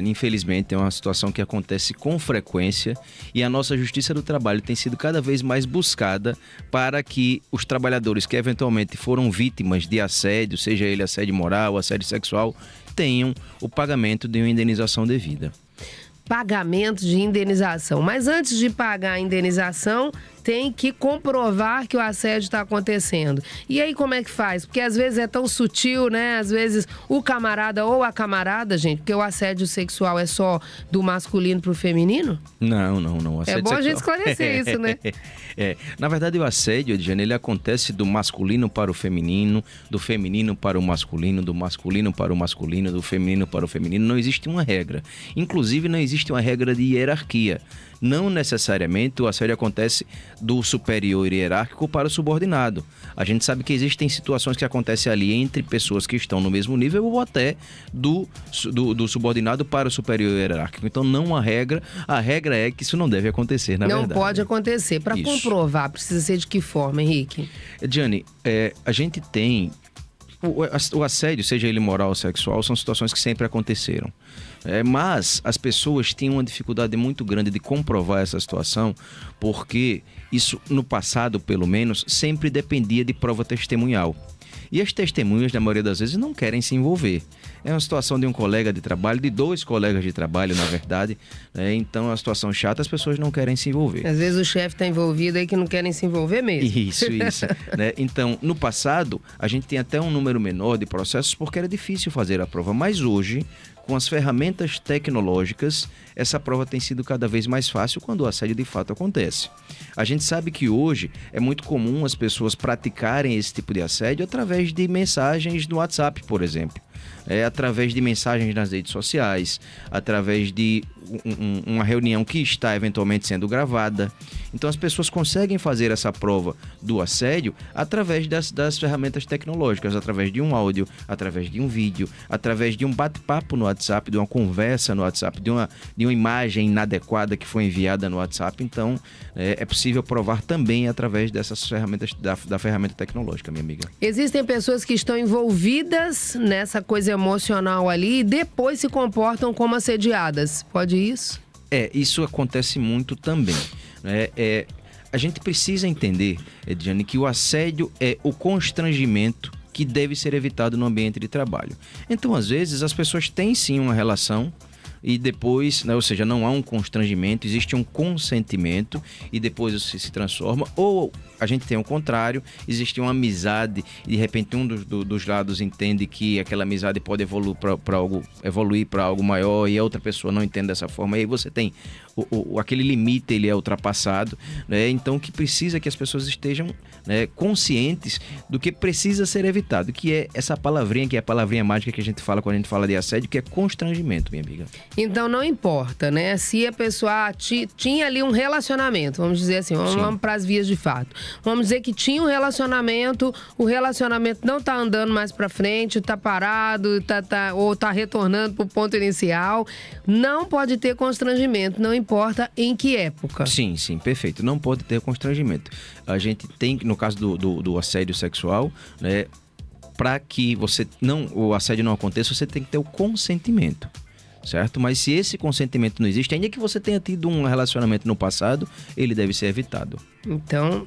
Infelizmente, é uma situação que acontece com frequência e a nossa Justiça do Trabalho tem sido cada vez mais buscada para que os trabalhadores que eventualmente foram vítimas de assédio, seja ele assédio moral, assédio sexual, tenham o pagamento de uma indenização devida. Pagamento de indenização. Mas antes de pagar a indenização, tem que comprovar que o assédio está acontecendo. E aí como é que faz? Porque às vezes é tão sutil, né? Às vezes o camarada ou a camarada, gente, porque o assédio sexual é só do masculino pro feminino? Não. O assédio é bom sexual. A gente esclarecer isso, né? Na verdade, o assédio, Ediane, ele acontece do masculino para o feminino, do feminino para o masculino, do masculino para o masculino, do feminino para o feminino. Não existe uma regra. Inclusive, não existe uma regra de hierarquia. Não necessariamente o assédio acontece do superior hierárquico para o subordinado. A gente sabe que existem situações que acontecem ali entre pessoas que estão no mesmo nível ou até do subordinado para o superior hierárquico. Então não há regra. A regra é que isso não deve acontecer, na verdade. Não pode acontecer. Para comprovar, precisa ser de que forma, Henrique? Diane, a gente tem... O assédio, seja ele moral ou sexual, são situações que sempre aconteceram. Mas as pessoas tinham uma dificuldade muito grande de comprovar essa situação, porque isso, no passado, pelo menos, sempre dependia de prova testemunhal. E as testemunhas, na maioria das vezes, não querem se envolver. É uma situação de um colega de trabalho, de 2 colegas de trabalho, na verdade. Então, é uma situação chata, as pessoas não querem se envolver. Às vezes o chefe está envolvido aí que não querem se envolver mesmo. Isso. Né? Então, no passado, a gente tem até um número menor de processos porque era difícil fazer a prova. Mas hoje, com as ferramentas tecnológicas, essa prova tem sido cada vez mais fácil quando o assédio de fato acontece. A gente sabe que hoje é muito comum as pessoas praticarem esse tipo de assédio através de mensagens no WhatsApp, por exemplo. Através de mensagens nas redes sociais, através de uma reunião que está eventualmente sendo gravada. Então as pessoas conseguem fazer essa prova do assédio através das ferramentas tecnológicas, através de um áudio, através de um vídeo, através de um bate-papo no WhatsApp, de uma conversa no WhatsApp, de uma imagem inadequada que foi enviada no WhatsApp. Então é possível provar também através dessas ferramentas, da ferramenta tecnológica, minha amiga. Existem pessoas que estão envolvidas nessa coisa emocional ali e depois se comportam como assediadas. Pode isso? Isso acontece muito também. A gente precisa entender, Ediane, que o assédio é o constrangimento que deve ser evitado no ambiente de trabalho. Então, às vezes, as pessoas têm sim uma relação e depois, ou seja, não há um constrangimento, existe um consentimento e depois isso se transforma, ou a gente tem o contrário, existe uma amizade e de repente um dos lados entende que aquela amizade pode evoluir para algo maior e a outra pessoa não entende dessa forma, e aí você tem aquele limite, ele é ultrapassado, né? Então que precisa que as pessoas estejam, né, conscientes do que precisa ser evitado, que é essa palavrinha, que é a palavrinha mágica que a gente fala quando a gente fala de assédio, que é constrangimento, minha amiga. Então não importa, né? Se a pessoa tinha ali um relacionamento, vamos dizer assim, vamos para as vias de fato. Vamos dizer que tinha um relacionamento, o relacionamento não tá andando mais para frente, tá parado, ou tá retornando pro ponto inicial. Não pode ter constrangimento, não importa em que época. Sim, perfeito. Não pode ter constrangimento. A gente tem, no caso do assédio sexual, né, para que o assédio não aconteça, você tem que ter o consentimento. Certo? Mas se esse consentimento não existe, ainda que você tenha tido um relacionamento no passado, ele deve ser evitado. Então,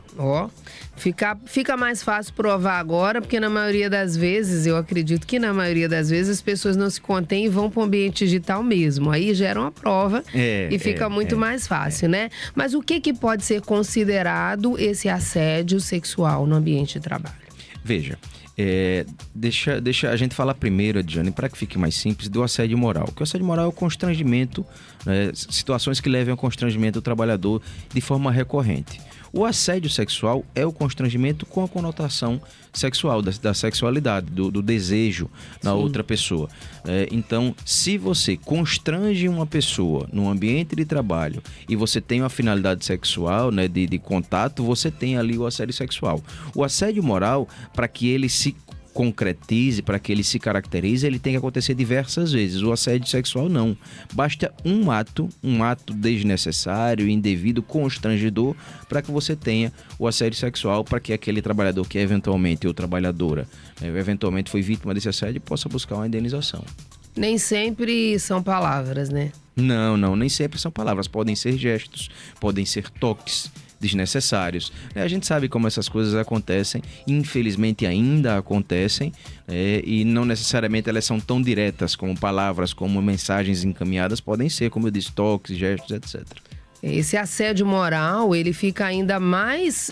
fica mais fácil provar agora, porque na maioria das vezes, eu acredito que na maioria das vezes as pessoas não se contêm e vão para o ambiente digital mesmo. Aí gera uma prova e fica muito mais fácil, né? Mas o que pode ser considerado esse assédio sexual no ambiente de trabalho? Veja, deixa a gente falar primeiro, Ediane, para que fique mais simples, do assédio moral. Porque o assédio moral é o constrangimento, né, situações que levem ao constrangimento do trabalhador de forma recorrente. O assédio sexual é o constrangimento com a conotação sexual, da sexualidade, do desejo na outra pessoa. Então, se você constrange uma pessoa no ambiente de trabalho e você tem uma finalidade sexual, né, de contato, você tem ali o assédio sexual. O assédio moral, para que ele se concretize, para que ele se caracterize, ele tem que acontecer diversas vezes. O assédio sexual não. Basta um ato desnecessário, indevido, constrangedor, para que você tenha o assédio sexual, para que aquele trabalhador que eventualmente, ou trabalhadora, eventualmente foi vítima desse assédio, possa buscar uma indenização. Nem sempre são palavras, né? Não, nem sempre são palavras. Podem ser gestos, podem ser toques desnecessários. A gente sabe como essas coisas acontecem, infelizmente ainda acontecem, e não necessariamente elas são tão diretas como palavras, como mensagens encaminhadas, podem ser, como eu disse, toques, gestos, etc. Esse assédio moral, ele fica ainda mais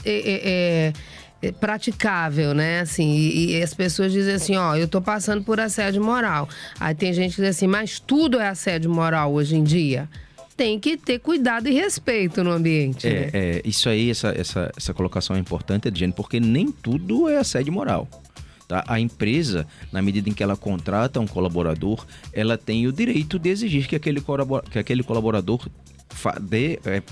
praticável, né? Assim, e as pessoas dizem assim, eu tô passando por assédio moral. Aí tem gente que diz assim, mas tudo é assédio moral hoje em dia? Tem que ter cuidado e respeito no ambiente, né? Isso aí, essa colocação é importante, Ediane, porque nem tudo é assédio moral. Tá? A empresa, na medida em que ela contrata um colaborador, ela tem o direito de exigir que aquele colaborador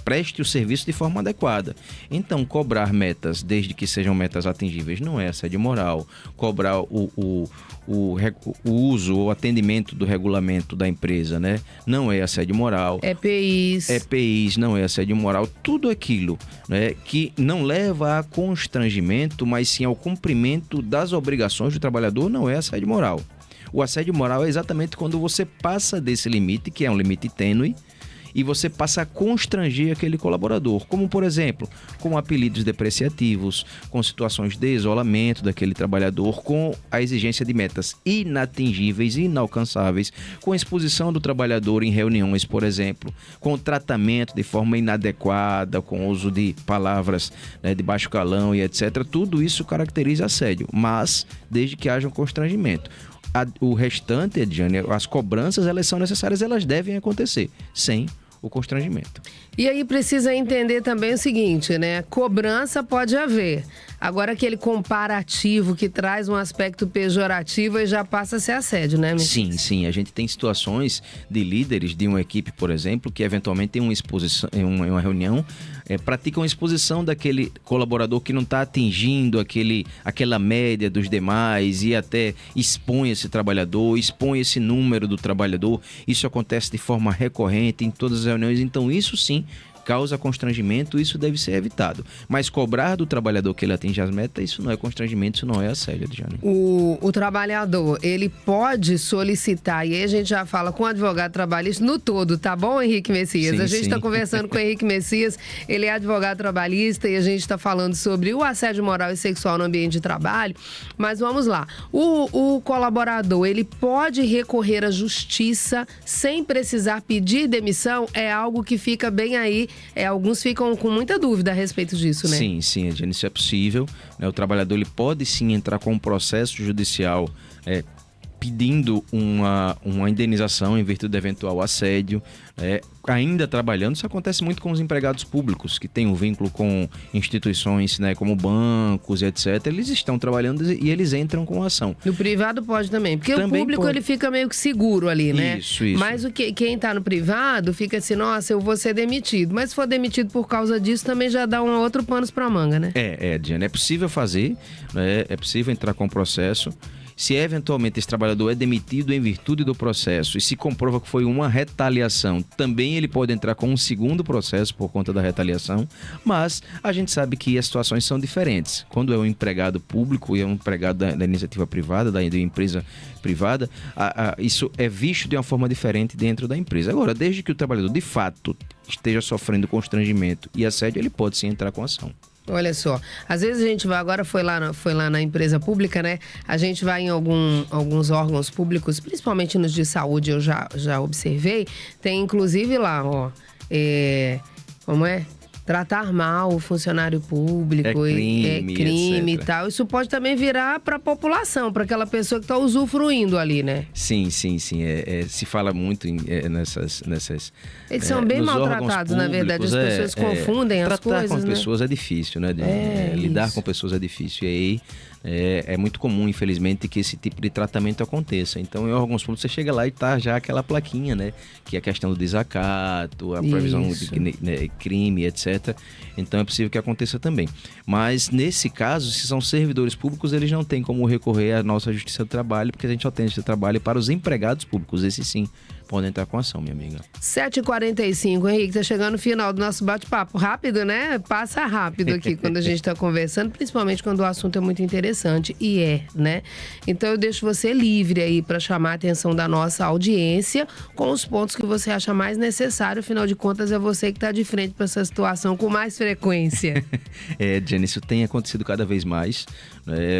preste o serviço de forma adequada. Então, cobrar metas, desde que sejam metas atingíveis, não é assédio moral. Cobrar o uso ou atendimento do regulamento da empresa, né? Não é assédio moral. EPIs não é assédio moral. Tudo aquilo, né, que não leva a constrangimento, mas sim ao cumprimento das obrigações do trabalhador, não é assédio moral. O assédio moral é exatamente quando você passa desse limite, que é um limite tênue, e você passa a constranger aquele colaborador, como por exemplo, com apelidos depreciativos, com situações de isolamento daquele trabalhador, com a exigência de metas inatingíveis e inalcançáveis, com a exposição do trabalhador em reuniões, por exemplo, com tratamento de forma inadequada, com o uso de palavras, né, de baixo calão e etc. Tudo isso caracteriza assédio, mas desde que haja um constrangimento. O restante, Ediane, as cobranças, elas são necessárias, elas devem acontecer, sem o constrangimento. E aí precisa entender também o seguinte, né? Cobrança pode haver. Agora aquele comparativo que traz um aspecto pejorativo e já passa a ser assédio, né, Messias? Sim. A gente tem situações de líderes de uma equipe, por exemplo, que eventualmente tem uma exposição, uma reunião, praticam a exposição daquele colaborador que não está atingindo aquela média dos demais e até expõe esse trabalhador, expõe esse número do trabalhador. Isso acontece de forma recorrente em todas as reuniões, então isso sim causa constrangimento, isso deve ser evitado. Mas cobrar do trabalhador que ele atinja as metas, isso não é constrangimento, isso não é assédio, Ediane. O trabalhador, ele pode solicitar, e aí a gente já fala com o advogado trabalhista no todo, tá bom, Henrique Messias? Sim, a gente está conversando com o Henrique Messias, ele é advogado trabalhista e a gente está falando sobre o assédio moral e sexual no ambiente de trabalho, mas vamos lá. O colaborador, ele pode recorrer à justiça sem precisar pedir demissão? É algo que fica bem aí. Alguns ficam com muita dúvida a respeito disso, né? Sim, Ediane, isso é possível. O trabalhador ele pode sim entrar com um processo judicial pedindo uma indenização em virtude do eventual assédio. Ainda trabalhando, isso acontece muito com os empregados públicos, que têm um vínculo com instituições, né, como bancos, etc. Eles estão trabalhando e eles entram com a ação. No privado pode também, porque também o público pode. Ele fica meio que seguro ali, né? Isso. Mas quem está no privado fica assim, nossa, eu vou ser demitido. Mas se for demitido por causa disso, também já dá um outro panos para manga, né? Diana, é possível fazer, né? É possível entrar com o processo. Se eventualmente esse trabalhador é demitido em virtude do processo e se comprova que foi uma retaliação, também ele pode entrar com um segundo processo por conta da retaliação, mas a gente sabe que as situações são diferentes. Quando é um empregado público e é um empregado da iniciativa privada, da empresa privada, isso é visto de uma forma diferente dentro da empresa. Agora, desde que o trabalhador de fato esteja sofrendo constrangimento e assédio, ele pode sim entrar com ação. Olha só, às vezes a gente vai, agora foi lá na empresa pública, né? A gente vai em alguns órgãos públicos, principalmente nos de saúde, eu já observei, tem inclusive lá, como é? Tratar mal o funcionário público, é crime e tal. Isso pode também virar para a população, para aquela pessoa que está usufruindo ali, né? Sim. Se fala muito nessas eles são bem maltratados, na verdade. As pessoas confundem as coisas, tratar com as né? pessoas é difícil, né? Lidar com pessoas é difícil. E aí é muito comum, infelizmente, que esse tipo de tratamento aconteça. Então, em órgãos públicos, você chega lá e tá já aquela plaquinha, né? Que é a questão do desacato, a previsão de crime, etc. Então, é possível que aconteça também. Mas, nesse caso, se são servidores públicos, eles não têm como recorrer à nossa Justiça do Trabalho, porque a gente só tem Justiça do Trabalho para os empregados públicos. Esse sim podem estar com ação, minha amiga. 7h45, Henrique, tá chegando o final do nosso bate-papo. Rápido, né? Passa rápido aqui quando a gente tá conversando, principalmente quando o assunto é muito interessante, e né? Então eu deixo você livre aí para chamar a atenção da nossa audiência com os pontos que você acha mais necessário. Afinal de contas, é você que tá de frente para essa situação com mais frequência. Jenny, isso tem acontecido cada vez mais.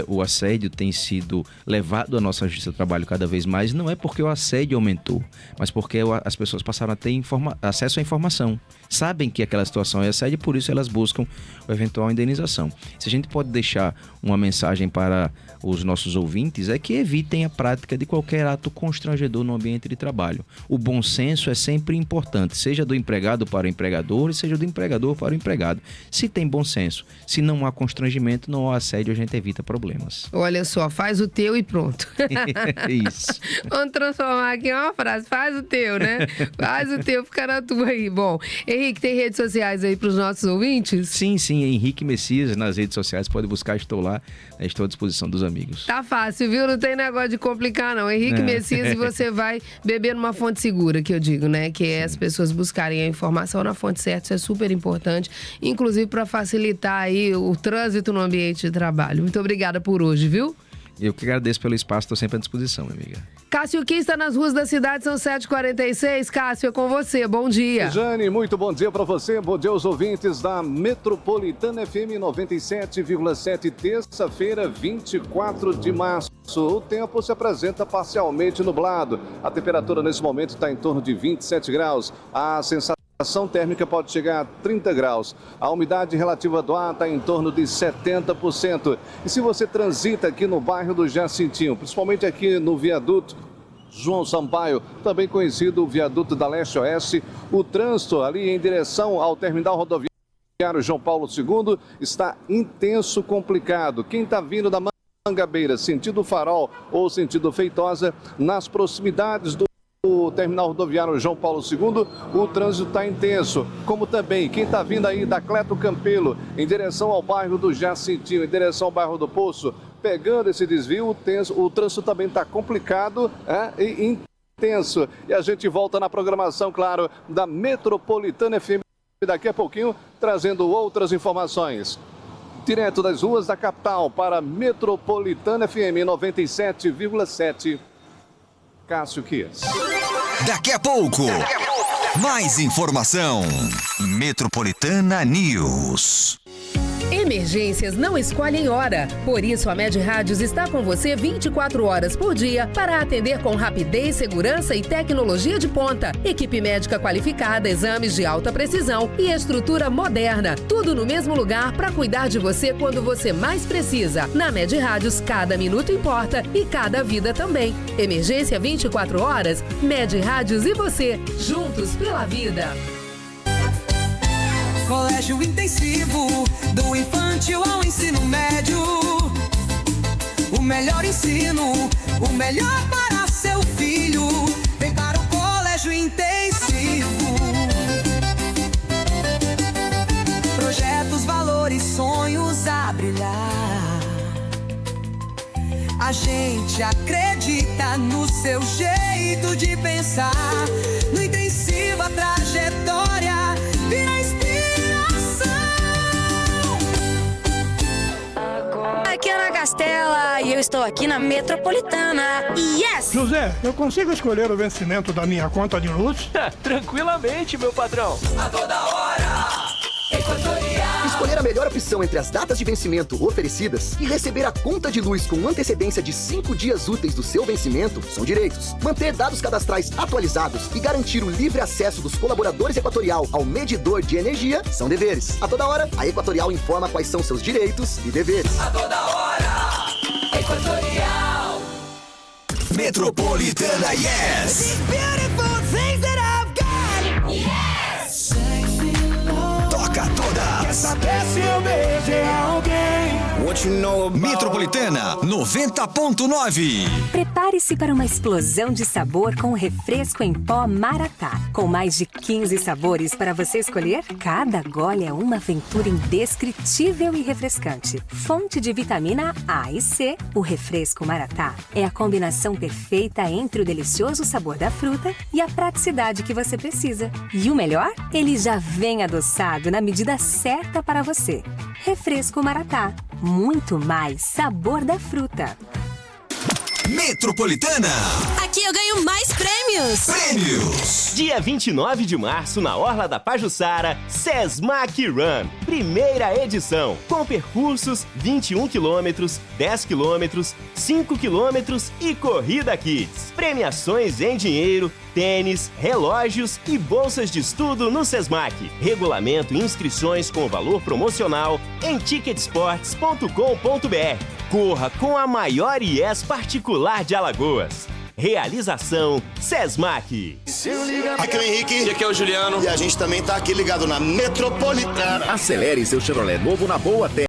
O assédio tem sido levado à nossa justiça do trabalho cada vez mais. Não é porque o assédio aumentou, mas porque as pessoas passaram a ter acesso à informação. Sabem que aquela situação é assédio, por isso elas buscam a eventual indenização. Se a gente pode deixar uma mensagem para os nossos ouvintes, é que evitem a prática de qualquer ato constrangedor no ambiente de trabalho. O bom senso é sempre importante, seja do empregado para o empregador, seja do empregador para o empregado. Se tem bom senso, se não há constrangimento, não há assédio, a gente evita problemas. Olha só, faz o teu e pronto. Isso. Vamos transformar aqui em uma frase, faz o teu, né? Faz o teu, fica na tua aí. Bom, Henrique, tem redes sociais aí para os nossos ouvintes? Sim, Henrique Messias nas redes sociais, pode buscar, estou lá, estou à disposição dos amigos. Tá fácil, viu? Não tem negócio de complicar, não. Henrique Messias, e você vai beber numa fonte segura, que eu digo, né? Que é as pessoas buscarem a informação na fonte certa, isso é super importante, inclusive para facilitar aí o trânsito no ambiente de trabalho. Muito obrigada por hoje, viu? Eu que agradeço pelo espaço, estou sempre à disposição, minha amiga. Cássio Kim está nas ruas da cidade, são 7h46. Cássio, é com você, bom dia. Jane, muito bom dia para você, bom dia aos ouvintes da Metropolitana FM 97,7, terça-feira, 24 de março. O tempo se apresenta parcialmente nublado. A temperatura nesse momento está em torno de 27 graus. A sensação térmica pode chegar a 30 graus. A umidade relativa do ar está em torno de 70%. E se você transita aqui no bairro do Jacintinho, principalmente aqui no viaduto João Sampaio, também conhecido o viaduto da Leste-Oeste, o trânsito ali em direção ao terminal rodoviário João Paulo II está intenso, complicado. Quem está vindo da Mangabeira, sentido Farol ou sentido Feitosa, nas proximidades do terminal rodoviário João Paulo II, o trânsito está intenso, como também quem está vindo aí da Cleto Campelo, em direção ao bairro do Jacintinho, em direção ao bairro do Poço, pegando esse desvio, o trânsito também está complicado e intenso. E a gente volta na programação, claro, da Metropolitana FM daqui a pouquinho, trazendo outras informações. Direto das ruas da capital para Metropolitana FM 97,7. Cássio Kias. Daqui a pouco, mais informação. Metropolitana News. Emergências não escolhem hora. Por isso, a Med Rádios está com você 24 horas por dia para atender com rapidez, segurança e tecnologia de ponta. Equipe médica qualificada, exames de alta precisão e estrutura moderna. Tudo no mesmo lugar para cuidar de você quando você mais precisa. Na Med Rádios, cada minuto importa e cada vida também. Emergência 24 horas, Med Rádios e você, juntos pela vida. Colégio Intensivo, do infantil ao ensino médio. O melhor ensino, o melhor para seu filho. Vem para o Colégio Intensivo. Projetos, valores, sonhos a brilhar. A gente acredita no seu jeito de pensar. No Intensivo a trajetória vira inspiração. Aqui é Ana Castela e eu estou aqui na Metropolitana. Yes! José, eu consigo escolher o vencimento da minha conta de luz? Tranquilamente, meu patrão. A toda hora, Equatorial. Escolher a melhor opção entre as datas de vencimento oferecidas e receber a conta de luz com antecedência de 5 dias úteis do seu vencimento são direitos. Manter dados cadastrais atualizados e garantir o livre acesso dos colaboradores Equatorial ao medidor de energia são deveres. A toda hora, a Equatorial informa quais são seus direitos e deveres. A toda hora, Equatorial. Metropolitana Yes. Toca todas. Quer saber se eu beijei alguém? Metropolitana 90.9. Prepare-se para uma explosão de sabor com o refresco em pó Maratá. Com mais de 15 sabores para você escolher, cada gole é uma aventura indescritível e refrescante. Fonte de vitamina A e C, o refresco Maratá é a combinação perfeita entre o delicioso sabor da fruta e a praticidade que você precisa. E o melhor? Ele já vem adoçado na medida certa para você. Refresco Maratá. Muito mais sabor da fruta. Metropolitana. Aqui eu ganho mais prêmios. Dia 29 de março, na Orla da Pajuçara, Sesmac Run. Primeira edição. Com percursos 21 quilômetros, 10 quilômetros, 5 quilômetros e Corrida Kids. Premiações em dinheiro, tênis, relógios e bolsas de estudo no Sesmac. Regulamento e inscrições com valor promocional em ticketsports.com.br. Corra com a maior IES particular de Alagoas. Realização Sesmac. Aqui é o Henrique. E aqui é o Juliano. E a gente também tá aqui ligado na Metropolitana. Acelere seu Chevrolet novo na Boa Terra.